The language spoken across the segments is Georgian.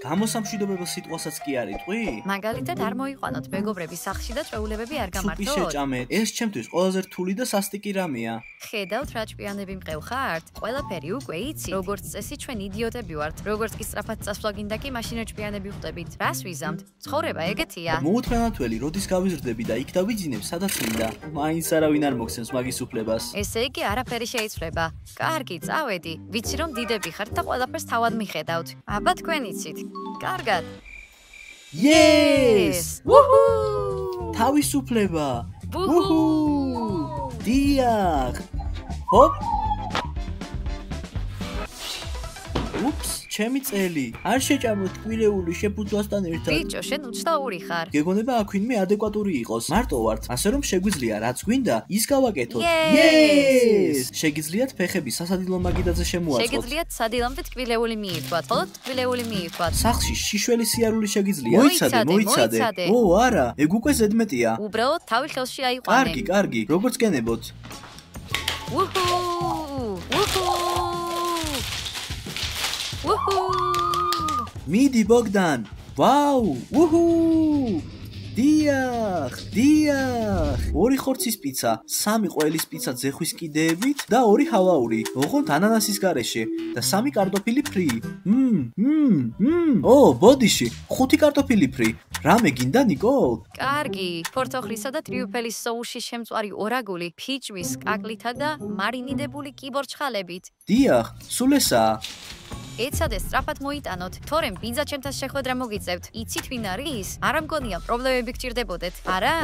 გამოსამშვიდობებელ სიტყვასაც კი არ იტყვი? მაგალითად არ მოიყვანოთ მეგობრების სახლში და წვეულებები არ გამართოთ. სუპი შეჭამეთ. ეს ჩემთვის ყველაზე რთული და სასტიკი რამეა. ხედავთ რა ჭკვიანები მყევ ხართ? ყველაფერი უკვე იცი. როგორც წესი ჩვენ იდიოტები ვართ. როგორც კი სწრაფად წასვლა გინდა კი მაშინ ჭკვიანები ხვდებით. რას ვიზამთ? ცხოვრება ეგეთია. მოუთმენათველი, როდის გავიზრდები და იქ დავიძინებ, სადაც მინდა. მაინც არავინ არ მოგცემს მაგის უფლებას. ესე იგი არაფერი შეიცვლება. კარგი, წავედი. ვიცი რომ დიდები ხართ და ყველაფერს თავად მიხედავთ. აბა თქვენ იცით. კარგად. Yes! Woohoo! თავისუფლება. Woohoo! დიახ. ჰოპ. უფს, ჩემი წელი. არ შეჭამოთ ტკბილეული შეფუთვასთან ერთად. ბიჭო, შენ უცნაური ხარ. გეგონება აქ ვინმე ადეკვატური იყოს. მარტო ვართ, ასე რომ შეგვიძლია რაც გვინდა, ის გავაკეთოთ. Yes! შეგიძლიათ ფეხები სასადილო მაგიდაზე შემოაწყოთ. შეგიძლიათ სადილამდე ტკბილეული მიირთვათ, ხოლო ტკბილეული მიირთვათ. სახლში შიშველი სიარული შეგიძლია. მოიცადე. ო, არა, ეგ უკვე ზედმეტია. უბრალოდ თავი ხელში აიყვანე. კარგი, როგორც გენებოთ. Woohoo! Woohoo! Woohoo! მიდი ბოგდან. ვაუ! უჰუ! დიახ! ორი ხორცის პიცა, სამი ყველის პიცა ძეხვის კიდეებით და ორი ჰავაური. ოღონდ ანანასის გარეშე და სამი კარტოფილი ფრი. ო, ბოდიში, 5 კარტოფილი ფრი. რამე გინდა, ნიკოლ? კარგი, ფორთოხლისა და ტრიუფელის соуში შემწვარი ორაგული, ფიჭვის კაკლითა და მარინიდებული კიბორჩხალებით. დიახ, სულ ესაა. ეცადე სწრაფად მოიტანოთ, თორემ პიცა ჩემთან შეხვედრა მოგიწევთ. იცით ვინ არის? არა მგონია პრობლემები გჭირდებოდეთ, არა?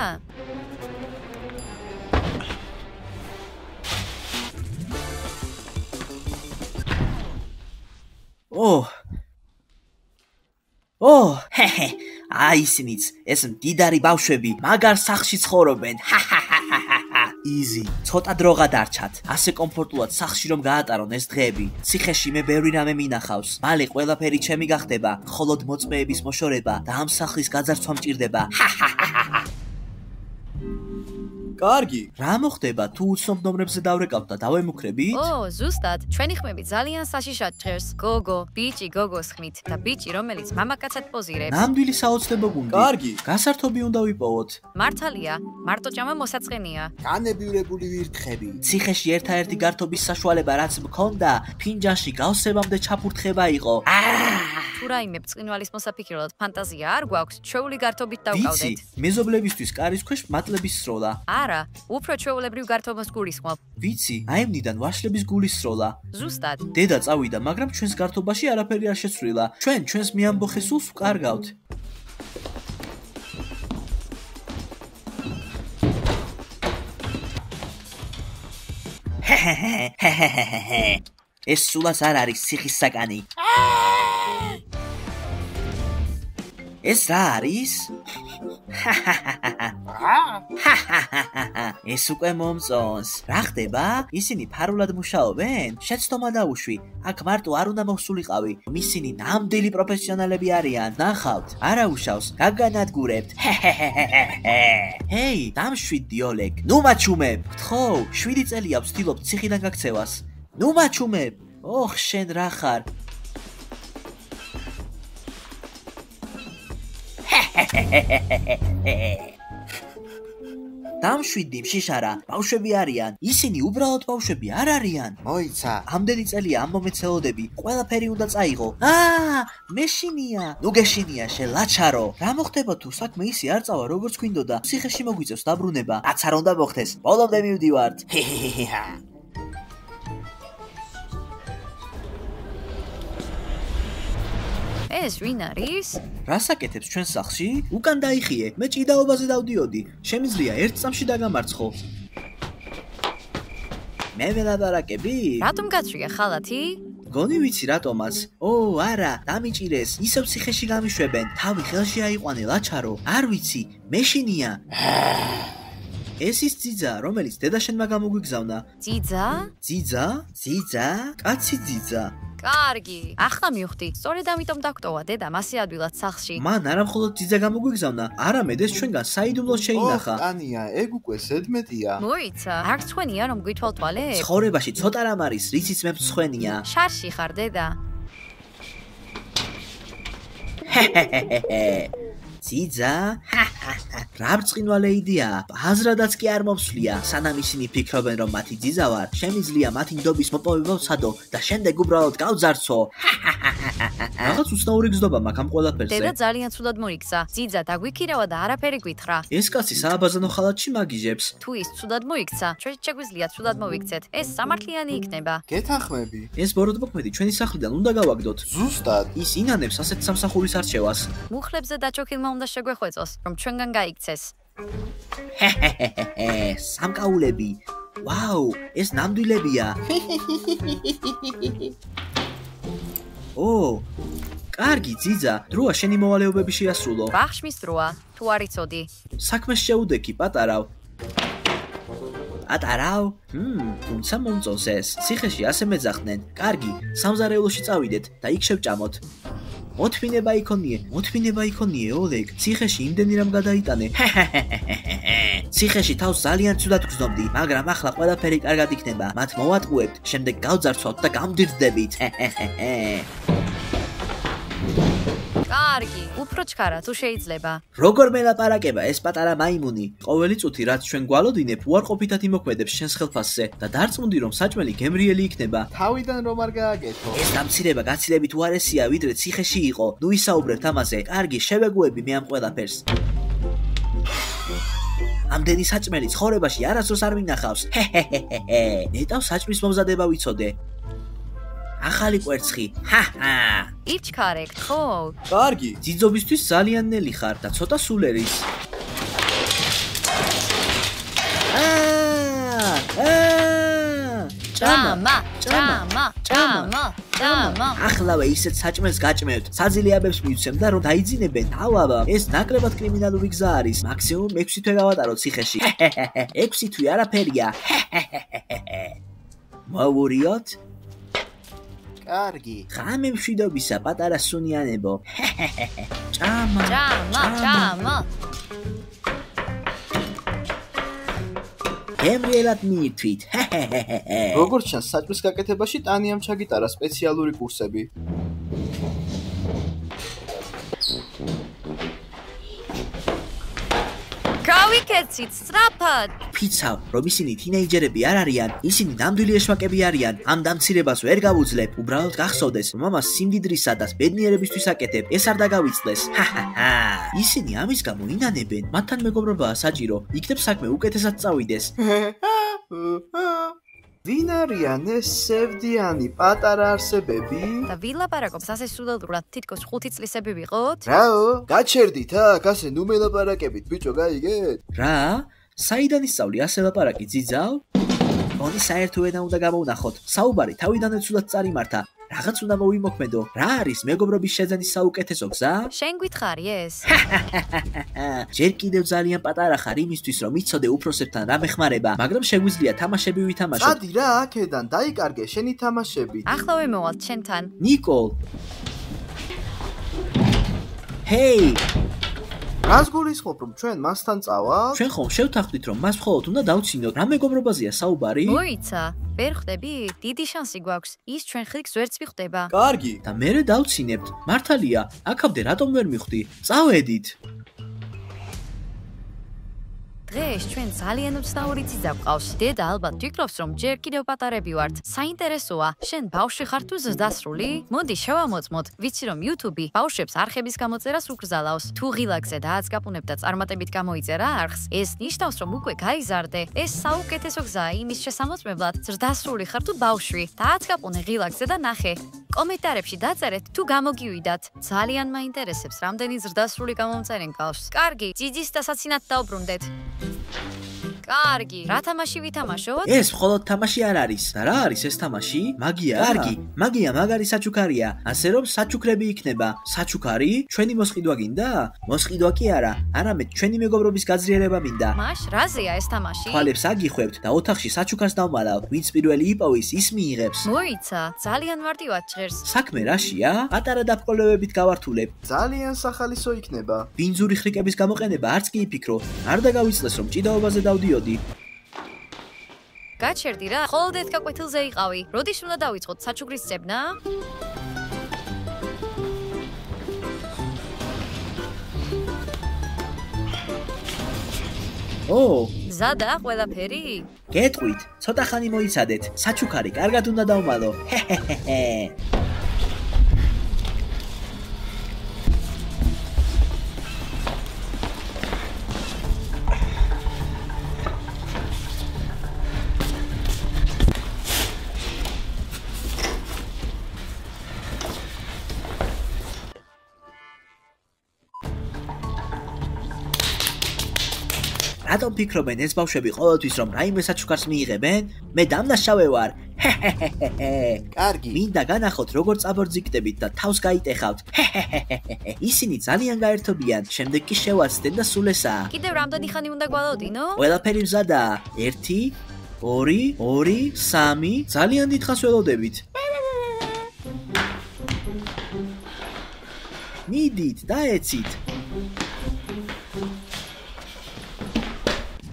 აი ისინიც, ეს მდიდარი ბავშვები, მაგარ სახლში ცხოვრობენ. იზი. ცოტა დროღა დარჩათ. ასე კომფორტულად სახლში რომ გაატარონ ეს დღეები. ციხეში მე ბევრი რამე მინახავს. მალე ყველაფერი ჩემი გახდება, მხოლოდ მოწმეების მოშორება და ამ სახლის გაძარცვა მჭირდება. კარგი, რა მოხდება თუ უცნობ ნომრებზე დავრეკავთ და დავემუქრებით? ზუსტად, ჩვენი ხმები ძალიან საშიშად ჭერს. გოგო, ბიჭი გოგოს ხმით და ბიჭი რომელიც მამაკაცად პოზირებს. ნამდვილი საოცრებო გუნდი. კარგი, გასართობი უნდა ვიპოვოთ. მართალია, მარტოჭამა მოსაწყენია. განებივრებული ვირთხები. ციხეში ერთადერთი გართობის საშუალება რაც მქონდა, ფინჯანში გავსებამდე ჩაფურთხება იყო. თუ რაიმე ბწყინვალის მოსაფიქრებლად ფანტაზია არ გვაქვს, ჩვეული გართობით დავყავდეთ. ვიცი, მეზობლებისთვის კარის ქვეშ მატლების სროლა. არა, უფრო ჩვეულებრივ გართობას გულისხმობ. ვიცი, აიმნიდან ვაშლების გულისროლა. ზუსტად. დედა წავიდა, მაგრამ ჩვენს გართობაში არაფერი არ შეცვლილა. ჩვენ ჩვენს მიამბოხე სულს ვკარგავთ. ეს სულაც არ არის ციხის საკანი. ეს რა არის? ეს უკვე მომწონს. რა ხდება? ისინი ფარულად მუშაობენ? შეცდომა დაუშვი. აქ მარტო არ უნდა მოხსულიყავი. ისინი ნამდვილი პროფესიონალები არიან. ნახავთ, არა უშავს, გაგანადგურებთ. ჰეი, დამშვიდდი ოლეგ. ნუ მაჩუმებ. გთხოვ, 7 წელია ვცდილობ ციხიდან გაქცევას. ნუ მაჩუმებ. ოხ, შენ რა ხარ? დამშვიდდი მშიშარა, ბავშვები არიან. ისინი უბრალოდ ბავშვები არ არიან. მოიცა, ამდენი წელია ამ მომენტს ელოდები. ყველაფერი უნდა წაიღო. მეშინია. ნუ გეშინია, შენ ლაჩარო. რა მოხდება თუ საქმე ისე არ წავა, როგორც გვინდოდა? ციხეში მოგვიწევს დაბრუნება. რაც არ უნდა მოხდეს. ბოლომდე მივდივართ. ეს ვინ არის? რას აკეთებს ჩვენ სახლში? უკან დაიხიე, მე ჭიდაობაზე დავდიოდი. შემიძლია ერთ წამში დაგამარცხო. მე ველაპარაკები? რატომ გაწვია ხალათი? გონი ვიცი რატომაც. არა, დამიჭირეს. ისევ ციხეში გამიშვებენ. თავი ხელში აიყვანე, ლაჩარო. არ ვიცი, მეშინია. ეს ის ძიძა, რომელიც დედაშენმა გამოგვიგზავნა. ძიძა? კაცი ძიძა. კარგი, ახლა მივხვდი. სწორედ ამიტომ დაგტოვა დედა მასე ადვილად სახლში. მან არა მხოლოდ ძიძა გამოგვიგზავნა, არამედ ეს ჩვენგან საიდუმლოდ შეინახა. ტანია, ეგ უკვე ზედმეტია. მოიცა, არ გცხვენია რომ გვითვალ თვალებს? ცხოვრებაში ცოტა რამ არის, რიციც მე მცხვენია. შარში ხარ დედა. ძიძა? რა ბრწყინვალე იდეაა. აზრადაც კი არ მომსვლია. სანამ ისინი ფიქრობენ, რომ მათი ძიძა ვარ, შემიძლია მათი ნდობის მოპოვება ვცადო და შემდეგ უბრალოდ გავძარცო. რაღაც უცნაური გზდობა მაქვს ამ ყველაფერზე. დედა ძალიან ცუდად მოიქცა. ძიძა დაგვიქირავა და არაფერი გვითხრა. ეს კაცი სააბაზანო ხალათში მაგიჟებს. თუ ის ცუდად მოიქცა, ჩვენ შეგვიძლია ცუდად მოვიქცეთ. ეს სამართლიანი იქნება. გეთანხმები? ეს ბოროტმოქმედი ჩვენი სახლიდან უნდა გავაგდოთ. ზუსტად. ის ინანებს ასეთ სამსახურის არჩევას. მუხლებზე დაჩოქილმა უნდა შეგვეხვეწოს, რომ ჩვენგან გაიქცეს. სამკაულები. ვაუ, ეს ნამდვილებია. კარგი ძიძა, დროა შენი მოვალეობები შეასრულო. ბახშმის დროა, თუ არ იცოდი. საქმეს შეუდექი, პატარავ. პატარავ? თუმცა მომწონს ეს. ციხეში ასე მეძახდნენ. კარგი, სამზარეულოში წავიდეთ და იქ შევჭამოთ. მოთმინება იქონიე, ოლეგ. ციხეში იმდენი რამ გადაიტანე. ციხეში თავს ძალიან ცუდად გრძნობდი, მაგრამ ახლა ყველაფერი კარგად იქნება. მათ მოვატყუებთ, შემდეგ გავძარცვავთ და გამდირდებით. კარგი, უფრო ჩქარა თუ შეიძლება. როგორ მელაპარაკება ეს პატარა მაიმუნი? ყოველი წუთი რაც ჩვენ გვალოდინებ, უარყოფითად იმოქმედებს შენს ხელფასზე და დარწმუნდი რომ საჭმელი გემრიელი იქნება. თავიდან რომ არ გააკეთო. ეს დამცირება გაცილებით უარესია, ვიდრე ციხეში იყო. ნუ ისაუბრებთ ამაზე. კარგი, შევეგუები მე ამ ყველაფერს. ამდენი საჭმელი ცხოვრებაში არასდროს არ მინახავს. ნეტავ საჭმლის მომზადება ვიცოდე. ახალი კვერცხი. იჩქარეკ, ხო? კარგი. ძიძობისთვის ძალიან ნელი ხარ და ცოტა სულერის. ჭამა. ახლავე ისეთ საჭმელს გაჭმევთ. საძილიაბებს მივცემ და რომ დაიძინებენ თავავა. ეს ნაკლებად კრიმინალური გზა არის. მაქსიმუმ 6 თვე გავატაროთ ციხეში. 6 თვე არაფერია. მოვურიოთ? კარგი. ხამე მშვიდობისა, პატარა სუნიანებო. ჭამა. გემრიელად მიირთვით. როგორც ჩანს, საჭმლის გაკეთებაში ტანიამ ჩაგიტარა სპეციალური კურსები. გავიქეცით სწრაფად. ფიცავ, რომ ისინი თინეიჯერები არ არიან, ისინი ნამდვილი ეშვაკები არიან. ამ დამცირებას ვერ გავუძლებ. უბრალოდ გახსოვდეს, რომ ამას სიმდიდრისა და ბედნიერებისთვის აკეთებ. ეს არ დაგავიწყდეს. ისინი ამის გამო ინანებენ. მათთან მეგობრობაა საჭირო. იქნებ საქმე უკეთესად წავიდეს. ვინ არიან ეს სევდიანი პატარა არსებები? და ვილაპარაკობს ასე სულელურად, თითქოს 5 წლისები ვიყოთ? რაო? გაჩერდით აქ, ასე ნუ მელაპარაკებით, ბიჭო, გაიგეთ? რა? საიდან ისწავლი ასე ლაპარაკი ძიძავ? მონი საერთო ენა უნდა გამოვნახოთ. საუბარი თავიდანვე ცუდად წარიმართა. რაღაც უნდა მოვიმოქმედო. რა არის მეგობრობის შეძენის საუკეთესო გზა? შენ გითხარი ეს? ჯერ კიდევ ძალიან პატარა ხარ იმისთვის, რომ იცოდე უფროსებთან რა მეხმარება, მაგრამ შეგვიძლია თამაშები ვითამაშოთ. წადი რა აქედან, დაიკარგე შენი თამაშები. ახლავე მოვალთ შენთან. ნიკოლ. ჰეი, რას გულისხმობ, რომ ჩვენ მასთან წავალ? ჩვენ ხომ შევთანხმდით, რომ მას მხოლოდ უნდა დავცინოთ. რა მეგობრობაზეა საუბარი? მოიცა, ვერ ხვდები? დიდი შანსი გვაქვს. ის ჩვენ ხილს ვერც ვიხვდება. კარგი. და მერე დავცინებთ. მართალია, აქამდე რატომ ვერ მიხვდი? წავედით. დღეს ჩვენ ძალიან უცნაური ძიძა გვყავს. დედა ალბათ ფიქრობს, რომ ჯერ კიდევ პატარები ვართ. საინტერესოა, შენ ბავშვი ხარ თუ ზრდასრული? მოდი შევამოწმოთ. ვიცი რომ YouTube ბავშვებს არხების გამოწერას უკრძალავს. თუ ღილაკზე დააცკაპუნებ და წარმატებით გამოიწერა არხს, ეს ნიშნავს, რომ უკვე გაიზარდე. ეს საუკეთესო გზაა იმის შესამოწმებლად, ზრდასრული ხარ თუ ბავშვი. დააცკაპუნე ღილაკზე და ნახე. კომენტარებში დაწერეთ თუ გამოგივიდათ. ძალიან მაინტერესებს, რამდენი ზრდასრული გამომწერენ გავს. კარგი, ძიძის დასაცინად დაუბრუნდეთ. კარგი, რა თამაში ვითამაშოთ? ეს მხოლოდ თამაში არ არის. და რა არის ეს თამაში? მაგია? კარგი, მაგია მაგარი საჩუქარია. ასე რომ საჩუქრები იქნება. საჩუქარი? ჩვენი მოსყიდვა გინდა? მოსყიდვა კი არა, არამედ ჩვენი მეგობრობის გაძლიერება მინდა. მაშ, რაზეა ეს თამაში? თვალებს აგიხვევთ და ოთახში საჩუქარს დავმალავ. ვინც პირველი იპოვის, ის მიიღებს. მოიცა, ძალიან მარტივად ჟღერს. საქმე რაშია? პატარა დაბყოლებებით გავართულებ. ძალიან სახალისო იქნება. ბინძური ხრიკების გამოყენება არც კი იფიქრო. არ დაგავიწყდეს რომ ჭიდაობაზე დავდიოდი. გაჩერდი რა, მხოლოდ ერთ გაკვეთილზე იყავი. როდის უნდა დავიწყოთ საჩუქრის ძებნა? ო, მზადა ყველაფერი? გეტყვით, ცოტა ხანი მოიცადეთ. საჩუქარი კარგად უნდა დავმალო. რატომ ფიქრობენ ეს ბავშვები ყოველთვის რომ რაიმე საჩუქარს მიიღებენ? მე დამნაშავე ვარ. კარგი. მინდა განახოთ როგორ წაბორძიκτებით და თავს გაიტეხავთ. ისინი ძალიან გაერთობიან. შემდეგ კი შევაცდენ და სულ ესაა. კიდევ რამდენი ხანი უნდა გვალოდინო? ყველაფერი მზადაა. 1 2 2 3 ძალიან დიდხანს ველოდებით. მიდით, დაეცით.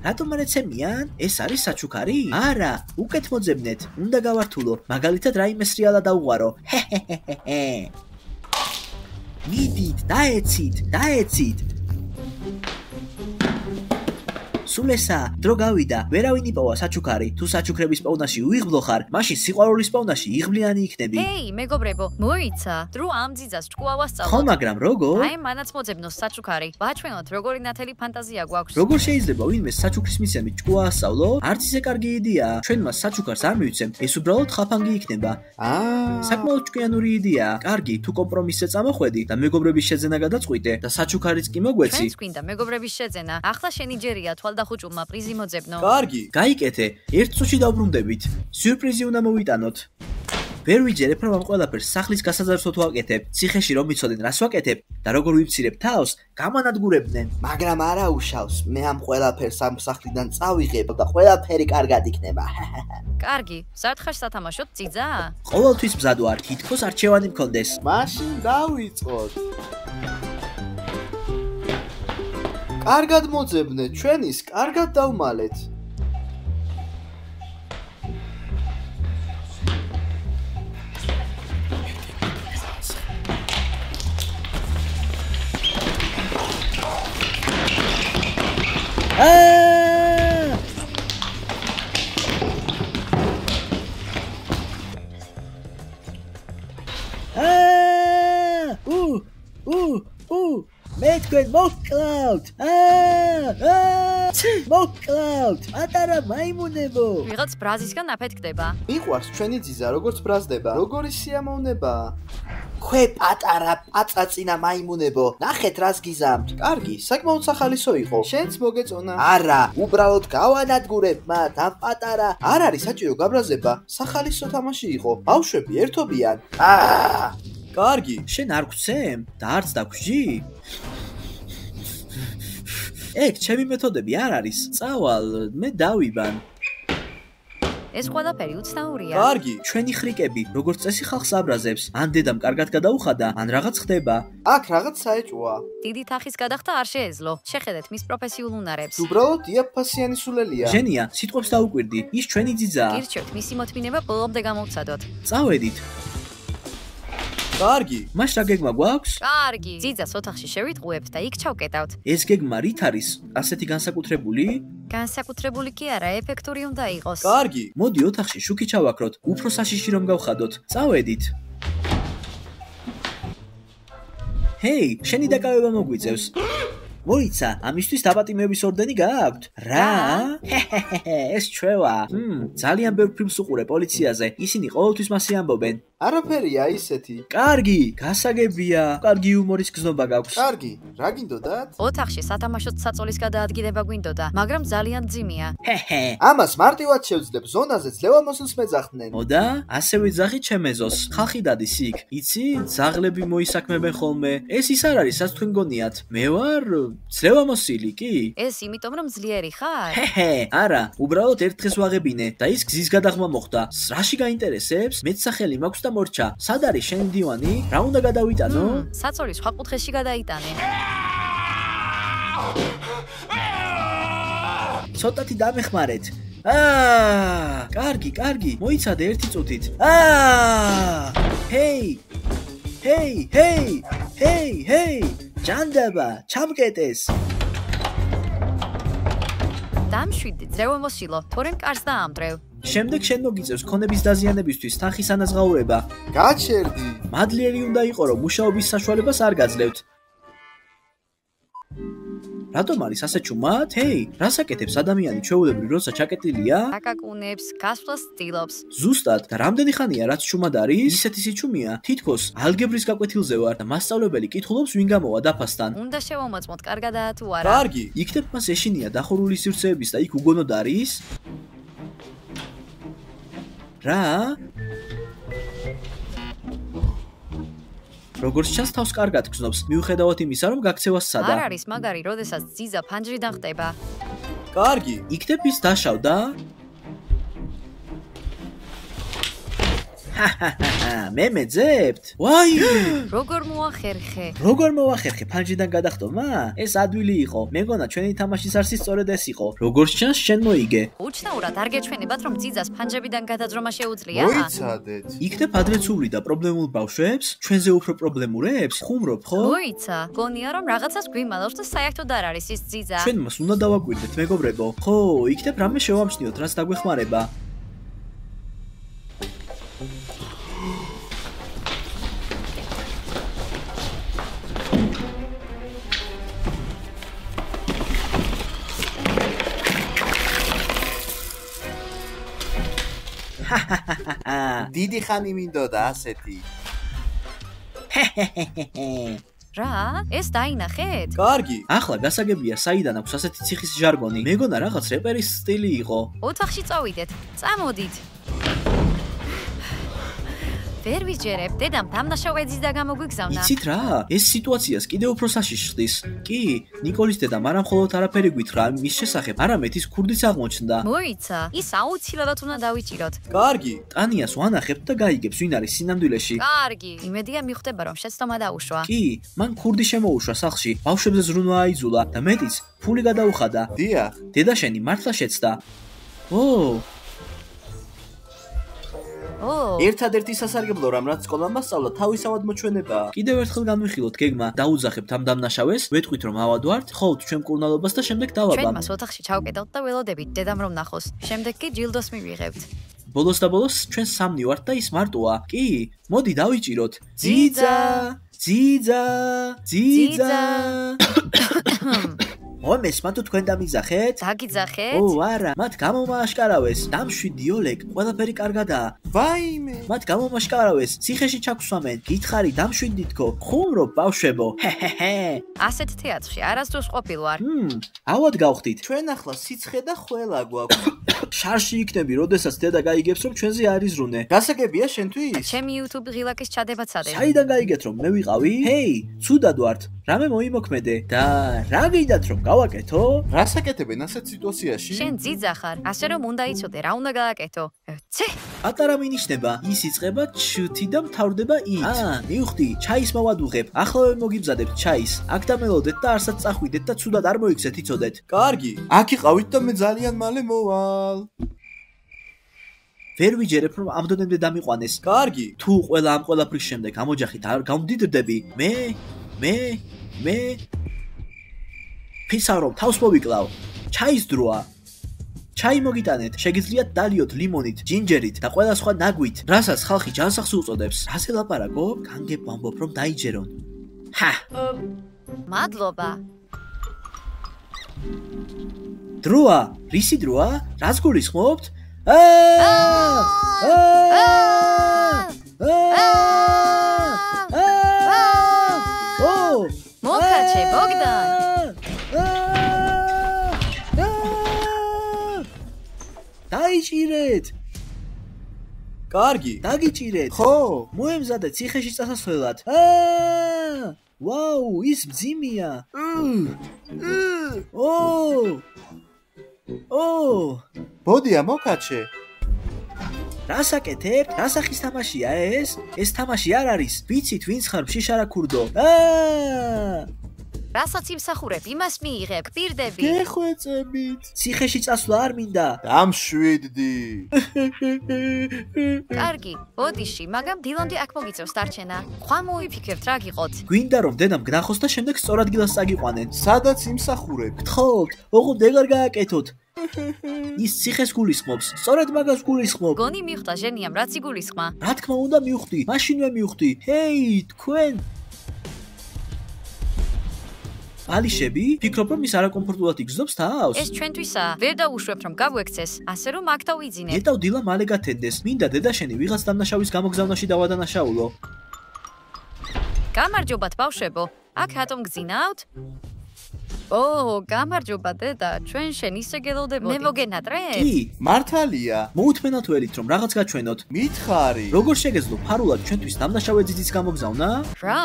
რატომ არ ეცემიან? ეს არის საჩუქარი? არა, უკეთ მოძებნეთ. უნდა გავართულო, მაგალითად რაიმე სრიალა დავუღარო. მიდით, დაეცით, დაეცით. სულ ესაა, დრო გავიდა. ვერავინ იპოვა საჩუქარი. თუ საჩუქრების პოვნაში უიღბლო ხარ, მაშინ სიყვარულის პოვნაში იღბლიანი იქნები. ჰეი, მეგობრებო, მოიცა. დრო ამ ძიძას ჭკუა ვასწავლოთ. ხო, მაგრამ როგორ? აი, მანაც მოძებნოს საჩუქარი. ვაჩვენოთ, როგორი ნათელი ფანტაზია გვაქვს. როგორ შეიძლება ვინმე საჩუქრის მიცემით ჭკუა ასწავლო? არც ისე კარგი იდეაა. ჩვენ მას საჩუქარს არ მივცემთ, ეს უბრალოდ ხაფანგი იქნება. საკმაოდ ჭკვიანური იდეაა. კარგი, თუ კომპრომისზე წამოხვედი და მეგობრების შეძენა გადაწყვიტე და საჩუქარიც კი მოგვეცი. ჩვენც გვინდა მეგობრების შეძენა. ახლა შენი ჯერია თვალ ხუჭულმა პრიზი მოძებნო. კარგი. გაიკეთე, ერთ წუთში დავბრუნდებით. სიურპრიზი უნდა მოვიტანოთ. ვერ ვიჯერებ, რომ ამ ყველაფერს სახლის გასაძარცოდ ვაკეთებ. ციხეში რომ ვიცოდენ, რას ვაკეთებ და როგორ ვიფცირებ თავს, გამანადგურებდნენ. მაგრამ არა უშავს, მე ამ ყველაფერს ამ სახლიდან წავიღებ და ყველაფერი კარგად იქნება. კარგი, მზად ხარ სათამაშოდ ძიძა? ყოველთვის მზად ვარ, თითქოს არჩევანი მქონდეს. მაშინ დავიწყოთ. კარგად მოძებნეთ, ჩვენის კარგად დავმალეთ. მე თქვენ მოვკლავთ. მოვკლავთ. ატარა მაიმუნებო. ვიღაც ბრაზისგან აფეთქდება. მიყვარს ჩვენი ძიზა, როგორც ბრაზდება. როგორი სიამოვნებაა. ქვე პატარა პაწაწინა მაიმუნებო, ნახეთ რას გიზამთ. კარგი, საკმაოდ სახალისო იყო. შენც მოგეწონა. არა, უბრალოდ გავანადგურებ მათ ამ პატარა. არ არის საჭირო გაბრაზება. სახალისო თამაში იყო. ბავშვები ერთობიან. კარგი. შენ არ გვცემ და არც დაგვჭი? ეგ ჩემი მეთოდები არ არის. წავალ, მე დავიბან. ეს ყველაფერი უცნაურია. კარგი. ჩვენი ხრიკები, როგორც წესი ხალხს აბრაზებს. ან დედამ კარგად გადაუხადა, ან რაღაც ხდება. აქ რაღაც საეჭვოა. დიდი თახის გადახდა არ შეეძლო. შეხედეთ მის პროფესიულ უნარებს. უბრალოდ იაფფასიანი სულელია. ჟენია, სიტყვებს დაუკვირდი. ის ჩვენი ძიძაა. გირჩევთ, მისი მოთმინება ბოლომდე გამოვცადოთ. წავედით. კარგი. მას რა გეგმა გვაქვს? კარგი. ძიძას ოთახში შევიტყუებთ და იქ ჩავკეტავთ. ეს გეგმა რით არის? ასეთი განსაკუთრებული? განსაკუთრებული კი არა, ეფექტური უნდა იყოს. კარგი. მოდი ოთახში შუქი ჩავაქროთ, უფრო საშიში რომ გავხადოთ. წავედით. ჰეი, შენი დაკავება მოგვიწევს. მოიცა, ამისთვის დაპატიმრების ორდენი გააქვთ? რა? ეს ჩვევა. ძალიან ბევრ ფილმს უყურე პოლიციაზე. ისინი ყოველთვის მასე ამბობენ. არაფერია ისეთი. კარგი, გასაგებია. კარგი იუმორის გზნობა გაქვს. კარგი, რა გინდოდათ? ოთახში სათამაშოდ საწოლის გადაადგილება გვინდოდა, მაგრამ ძალიან ძიმია. ამას მარტივად შევძლებ, ზონაზე ძლევამოსილს მეძახდნენ. მოდა, ასე ვიძახი ჩემეზოს. ხალხი დადის იქ. იცი, ძაღლები მოისაქმებენ ხოლმე. ეს ის არ არის, რაც თქვენ გონიათ. მე ვარ ძლევამოსილი კი? ეს იმიტომ რომ ძლიერი ხარ? არა, უბრალოდ ერთ დღეს ვაღებინე და ის გზის გადაღმა მოხდა. რაში გაინტერესებს? მეც სახელი მაქვს და მორჩა. სად არის შენი დივანი? რა უნდა გადავიტანო? საწოლის სხვა კუთხეში გადაიტანე. ცოტათი დამეხმარეთ. კარგი, კარგი, მოიცადე ერთი წუთით. ჰეი, ჯანდაბა, ჩამკეტეს. დამშვიდი ძრევ-მოსილო, თორემ კარს დაამტრევ. შემდეგ შენ მოგიწევს ქონების დაზიანებისთვის თანხის ანაზღაურება. გაჩერდი. მადლიერი უნდა იყო, რომ მუშაობის საშუალებას არ გაძლევთ. რატომ არის ასე ჩუმად? ჰეი, რას აკეთებს ადამიანი ჩვეულებრივ როცა ჩაკეტილია? აკაკუნებს, გასვლას ცდილობს. ზუსტად, და რამდენი ხანია რაც ჩუმად არის? ისეთი სიჩუმეა, თითქოს ალგებრის გაკვეთილზე ვარ და მასწავლებელი კითხულობს ვინ გამოვა დაფასთან. უნდა შევამოწმოთ კარგადაა თუ არა. კარგი. იქნებ მას ეშინია დახურული სივრცეების და იქ უგონოდ არის? რა? როგორც ჩანს თავს კარგად გრძნობს, მიუხედავად იმისა, რომ გაქცევა სცადა. არ არის მაგარი, როდესაც ძიძა ფანჯრიდან ხტება. კარგი. იქნებ ის დაშავდა? მე მეძებთ? ვაი! როგორ მოახერხე? როგორ მოვახერხე ფანჯრიდან გადახტომა? ეს ადვილი იყო. მეგონა ჩვენი თამაშის არსი სწორედ ეს იყო. როგორც ჩანს შენ მოიგე. უჩნაურად არ გეჩვენებათ, რომ ძიძას ფანჯრებიდან გადაძრომა შეუძლია? მოიცადეთ. იქნებ ადრე ცური და პრობლემულ ბავშვებს? ჩვენზე უფრო პრობლემურებს? ხუმრობ ხო? მოიცა, გონია რომ რაღაცას გვიმალავს და საერთოდ არ არის ის ძიძა. ჩვენ მას უნდა დავაკვირდეთ, მეგობრებო. ხო, იქნებ რამე შევამჩნიოთ, რაც დაგვეხმარება. დიდი ხანი მინდოდა ასეთი. რა? ეს დაინახეთ? კარგი. ახლა გასაგებია, საიდან აქვს ასეთი ციხის ჟარგონი? მეგონა რაღაც რეპერის სტილი იყო. ოთახში წავიდეთ. წამოდით. ვერ ვიჯერებ, დედამ დამნაშავეძის და გამოგვიგზავნა. იცით რა? ეს სიტუაციას კიდევ უფრო საშიშხდის. კი, ნიკოლის დედამ არა მხოლოდ არაფერი გვითხრა მის შესახებ, არამედ ის ქურდიც აღმოჩნდა. მოიცა, ის აუცილებლად უნდა დავიჭიროთ. კარგი. ტანიას ვანახებთ და გაიგებს ვინ არის სინამდვილეში. კარგი, იმედია მიხვდება რომ შეცდომა დაუშვა. კი, მან ქურდი შემოუშვა სახლში, ბავშვებზე ზრუნვა აიძულა და მეტიც ფული გადაუხადა. დიახ. დედაშენი მართლა შეცდა. ო, ერთადერთი სასარგებლო რამ რაც სკოლამ მასწავლა თავისავად მოჩვენებაა. კიდევ ერთხელ განვიხილოთ გეგმა, დაუძახებთ ამ დამნაშავეს, ვეტყვით რომ ავადვართ, ხოვთ ჩვენ მკურნალობას და შემდეგ ჩვენ დავაბამ. მას ოთახში ჩავკეტავთ და ველოდებით დედამ რომ ნახოს. შემდეგ კი ჯილდოს მივიღებთ. ბოლოს და ბოლოს ჩვენ სამნი ვართ და ის მარტოა. კი, მოდი დავიჭიროთ. ძიძა, ძიძა, ძიძა. მომესმა თუ თქვენ დამიძახეთ? დაგიძახეთ? ო, არა, მათ გამომააშკარავეს. დამშვიდი ოლეგ, ყველაფერი კარგადაა. ვაიმე. მათ გამომაშკარავეს, ციხეში ჩაგვსვამენ. გითხარი დამშვიდითქო, ხუმრობ ბავშვებო. ჰეჰეჰე. ასეთ თეატრში არასდროს ყოფილ ვარ. ავად გავხდით. ჩვენ ახლა სიცხე და ხველა გვაქვს. შარში იქნები, როდესაც დედა გაიგებს, რომ ჩვენზე არის რუნე. გასაგებია შენთვის? ჩემი YouTube ღილაკის ჩადება ცადე. საიდან გაიგეთ, რომ მე ვიყავი? ჰეი, ცუდად ვართ. რამე მოიმოქმედე და რა გიდათ რომ გავაკეთო? რას აკეთებენ ასეთ სიტუაციაში? შენ ძიძა ხარ, ასე რომ უნდა იცოდე რა უნდა გააკეთო. ცე! პატარა მინიშნება, ის იწყება ჩთი და მთავრდება ით. მივხვდი, ჩაის მოვადუღებ. ახლავე მოგიბზადებთ ჩაის. აქ დამელოდეთ და არსად წახვიდეთ და ცუდად არ მოიქცეთ, იცოდეთ. კარგი. აქ იყავით და მე ძალიან მალე მოვალ. ვერ ვიჯერებ რომ ამდენამდე დამიყვანეს. კარგი. თუ ყველა ამ ყველაფრის შემდეგ ამ ოჯახით არ გამდიდრდები, მე ფისავრობ თავს მოვიკლავ. ჩაის დროა. ჩაი მოგიტანეთ, შეგიძლიათ დალიოთ ლიმონით, ჯინჯერით და ყველა სხვა ნაგვით, რასაც ხალხი ჯანსაღს უწოდებს. ასე ლაპარაკობ, განგებ ვამბობ რომ დაიჯერონ. მადლობა. დროა, რისი დროა? რას გულისხმობთ? მოკაჩე ბოგდან. დაიჭირეთ. კარგი. დაგიჭირეთ. ხო. მოემზადეთ ციხეში წასასვლელად. ვაუ, ის მძიმეა. ბოდია მოკაჩე. რას აკეთებთ? რა სახის თამაშია ეს? ეს თამაში არ არის. ვიცით ვინც ხარ შიშარა ქურდო. რასაც იმსახურებ, იმას მიიღებ. გპირდები. გეხვეწებით. ციხეში წასვლა არ მინდა. დამშვიდდი. კარგი, ბოდიში, მაგრამ დილონდი აქ მოგიწევს დარჩენა. ხვა მოიფიქრებთ რა გიყოთ. გვინდა რომ დედამ გნახოს და შემდეგ სწორ ადგილას წაგიყვანენ. სადაც იმსახურებ. გთხოვთ, ოღონდ ეგარ გააკეთოთ. ის ციხეს გულისხმობს, სწორედ მაგას გულისხმობ. გონი მიხვდა ჟენიამ რაც იგულისხმა. რა თქმა უნდა მივხვდი, მაშინვე მივხვდი. ჰეი, თქვენ ალიშები, ფიქრობ რომ ის არაკომფორტულად იგრძნობს თავს? ეს ჩვენთვისაა. ვერ დაუშვებთ რომ გავუექცეს, ასე რომ აქ დავიძინებ. ეტავ დილა მალე გათენდეს. მინდა დედაშენი ვიღაც დამნაშავის გამოგზავნაში დავადანაშაულო. გამარჯობათ ბავშვებო. აქ რატომ გძინავთ? ო, გამარჯობა დედა, ჩვენ შენ ისე გელოდებოდი. მე მოგენატრეთ? კი, მართალია. მოუთმენათ ველით რომ რაღაც გაჩვენოთ. მითხარი. როგორ შეგეძლო ფარულად ჩვენთვის დამნაშავე ძიძის გამოგზავნა? რა?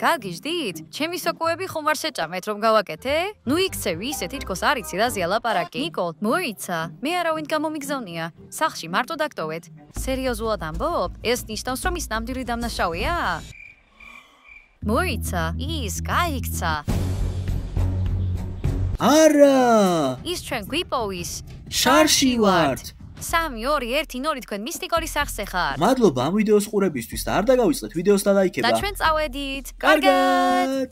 გაგიჟდით? ჩემი სოკოები ხომ არ შეჭამეთ რომ გავაკეთე? ნუ იქცევი ისე თითქოს არ იცი რაზე ალაპარაკი. ნიკოლ, მოიცა. მე არავინ გამომიგზავნია. სახლში მარტო დაგტოვეთ. სერიოზულად ამბობ? ეს ნიშნავს რომ ის ნამდვილი დამნაშავეა? მოიცა, ის გაიქცა. არა! ის ჩვენ გვიპოვის. შარში ვართ. 3 2 1 0 თქვენ მისტიკორი სახზე ხარ. მადლობა ამ ვიდეოს ყურებისთვის და არ დაგავიწყდეთ ვიდეოს და ლაიქება. და ჩვენ წავედით. კარგად!